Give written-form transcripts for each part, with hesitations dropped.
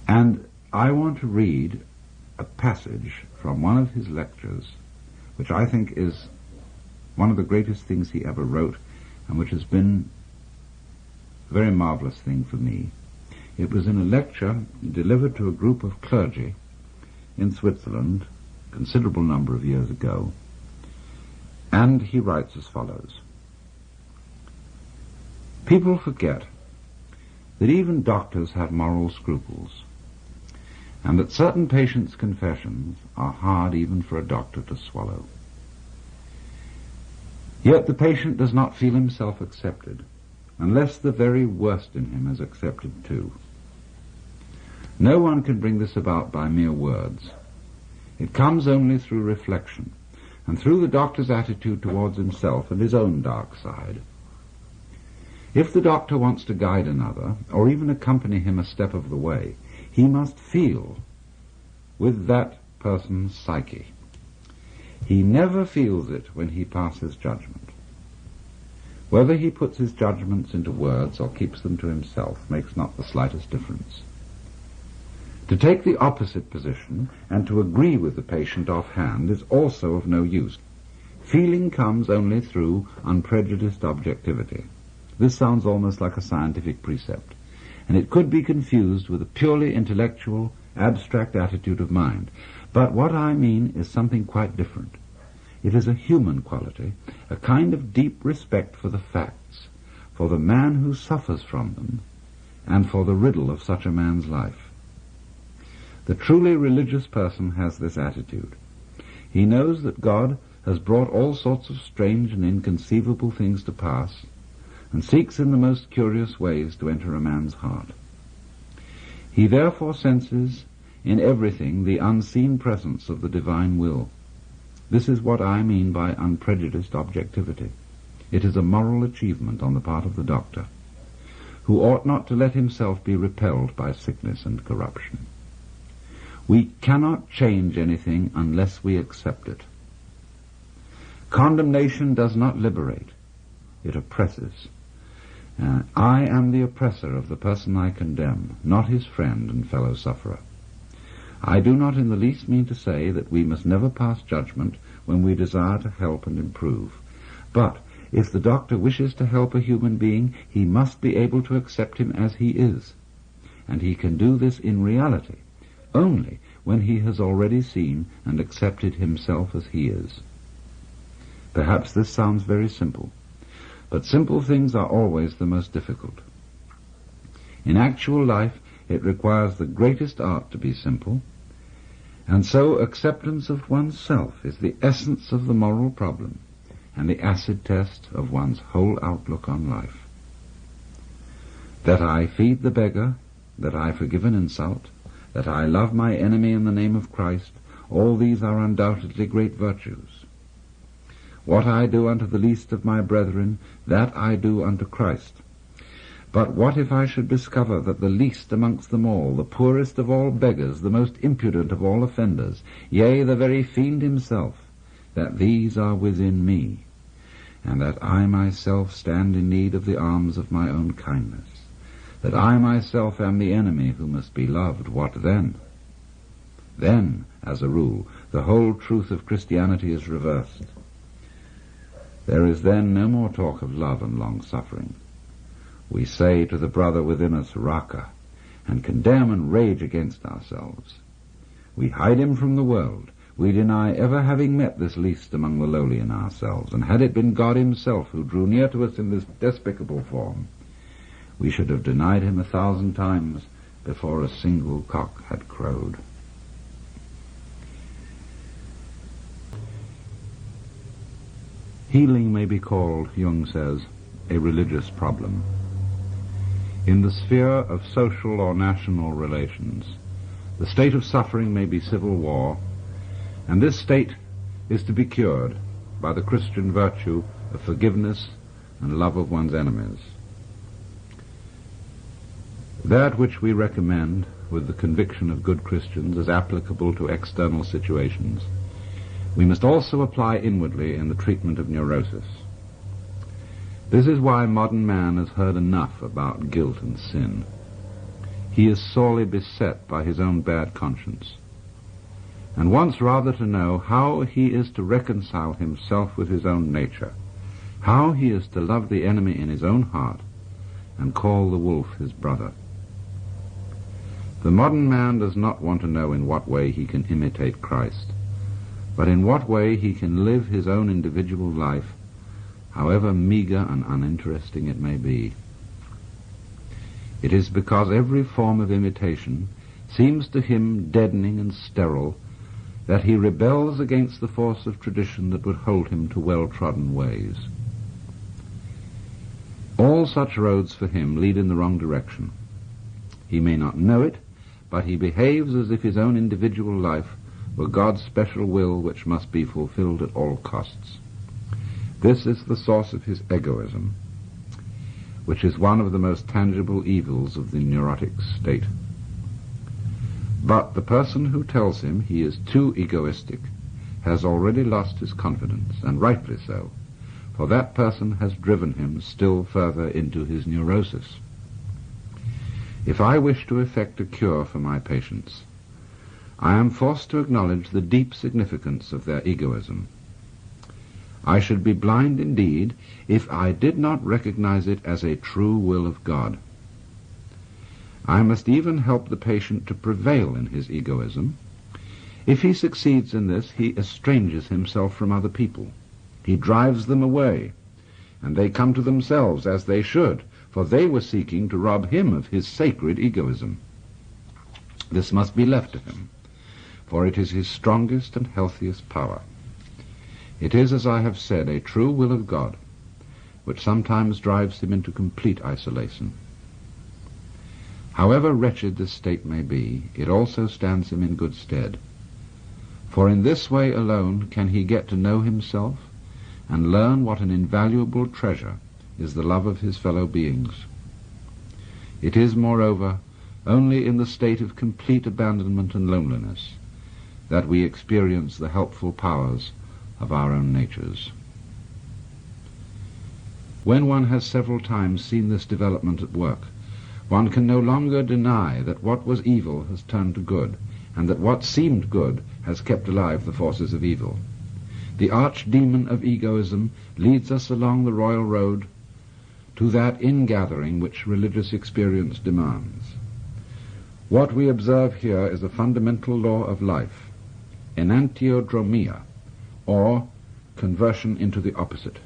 And I want to read a passage from one of his lectures, which I think is one of the greatest things he ever wrote, and which has been a very marvelous thing for me. It was in a lecture delivered to a group of clergy in Switzerland a considerable number of years ago, and he writes as follows. People forget that even doctors have moral scruples, and that certain patients' confessions are hard even for a doctor to swallow. Yet the patient does not feel himself accepted, unless the very worst in him is accepted too. No one can bring this about by mere words. It comes only through reflection, and through the doctor's attitude towards himself and his own dark side. If the doctor wants to guide another, or even accompany him a step of the way, he must feel with that person's psyche. He never feels it when he passes judgment. Whether he puts his judgments into words or keeps them to himself makes not the slightest difference. To take the opposite position and to agree with the patient offhand is also of no use. Feeling comes only through unprejudiced objectivity. This sounds almost like a scientific precept, and it could be confused with a purely intellectual, abstract attitude of mind. But what I mean is something quite different. It is a human quality, a kind of deep respect for the facts, for the man who suffers from them, and for the riddle of such a man's life. The truly religious person has this attitude. He knows that God has brought all sorts of strange and inconceivable things to pass, and seeks in the most curious ways to enter a man's heart. He therefore senses in everything the unseen presence of the divine will. This is what I mean by unprejudiced objectivity. It is a moral achievement on the part of the doctor, who ought not to let himself be repelled by sickness and corruption. We cannot change anything unless we accept it. Condemnation does not liberate, it oppresses. I am the oppressor of the person I condemn, not his friend and fellow sufferer. I do not in the least mean to say that we must never pass judgment when we desire to help and improve. But if the doctor wishes to help a human being, he must be able to accept him as he is. And he can do this in reality only when he has already seen and accepted himself as he is. Perhaps this sounds very simple, but simple things are always the most difficult. In actual life, it requires the greatest art to be simple, and so acceptance of oneself is the essence of the moral problem and the acid test of one's whole outlook on life. That I feed the beggar, that I forgive an insult, that I love my enemy in the name of Christ, all these are undoubtedly great virtues. What I do unto the least of my brethren, that I do unto Christ. But what if I should discover that the least amongst them all, the poorest of all beggars, the most impudent of all offenders, yea, the very fiend himself, that these are within me, and that I myself stand in need of the alms of my own kindness, that I myself am the enemy who must be loved, what then? Then, as a rule, the whole truth of Christianity is reversed. There is then no more talk of love and long-suffering. We say to the brother within us, Raka, and condemn and rage against ourselves. We hide him from the world. We deny ever having met this least among the lowly in ourselves, and had it been God himself who drew near to us in this despicable form, we should have denied him 1,000 times before a single cock had crowed. Healing may be called, Jung says, a religious problem. In the sphere of social or national relations, the state of suffering may be civil war, and this state is to be cured by the Christian virtue of forgiveness and love of one's enemies. That which we recommend with the conviction of good Christians as applicable to external situations, we must also apply inwardly in the treatment of neurosis. This is why modern man has heard enough about guilt and sin. he is sorely beset by his own bad conscience, and wants rather to know how he is to reconcile himself with his own nature, how he is to love the enemy in his own heart, and call the wolf his brother. The modern man does not want to know in what way he can imitate Christ, but in what way he can live his own individual life, however meager and uninteresting it may be. It is because every form of imitation seems to him deadening and sterile that he rebels against the force of tradition that would hold him to well-trodden ways. All such roads for him lead in the wrong direction. He may not know it, but he behaves as if his own individual life were God's special will which must be fulfilled at all costs. This is the source of his egoism, which is one of the most tangible evils of the neurotic state. But the person who tells him he is too egoistic has already lost his confidence, and rightly so, for that person has driven him still further into his neurosis. If I wish to effect a cure for my patients, I am forced to acknowledge the deep significance of their egoism. I should be blind indeed if I did not recognize it as a true will of God. I must even help the patient to prevail in his egoism. If he succeeds in this, he estranges himself from other people. He drives them away, and they come to themselves as they should, for they were seeking to rob him of his sacred egoism. This must be left to him, for it is his strongest and healthiest power. It is, as I have said, a true will of God, which sometimes drives him into complete isolation. However wretched this state may be, it also stands him in good stead, for in this way alone can he get to know himself and learn what an invaluable treasure is the love of his fellow beings. It is, moreover, only in the state of complete abandonment and loneliness that we experience the helpful powers of our own natures. When one has several times seen this development at work, one can no longer deny that what was evil has turned to good, and that what seemed good has kept alive the forces of evil. The archdemon of egoism leads us along the royal road to that ingathering which religious experience demands. What we observe here is a fundamental law of life, enantiodromia, or conversion into the opposite.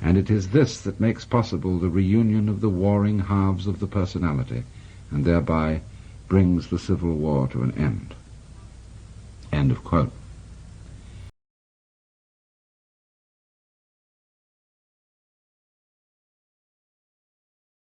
And it is this that makes possible the reunion of the warring halves of the personality, and thereby brings the civil war to an end. End of quote.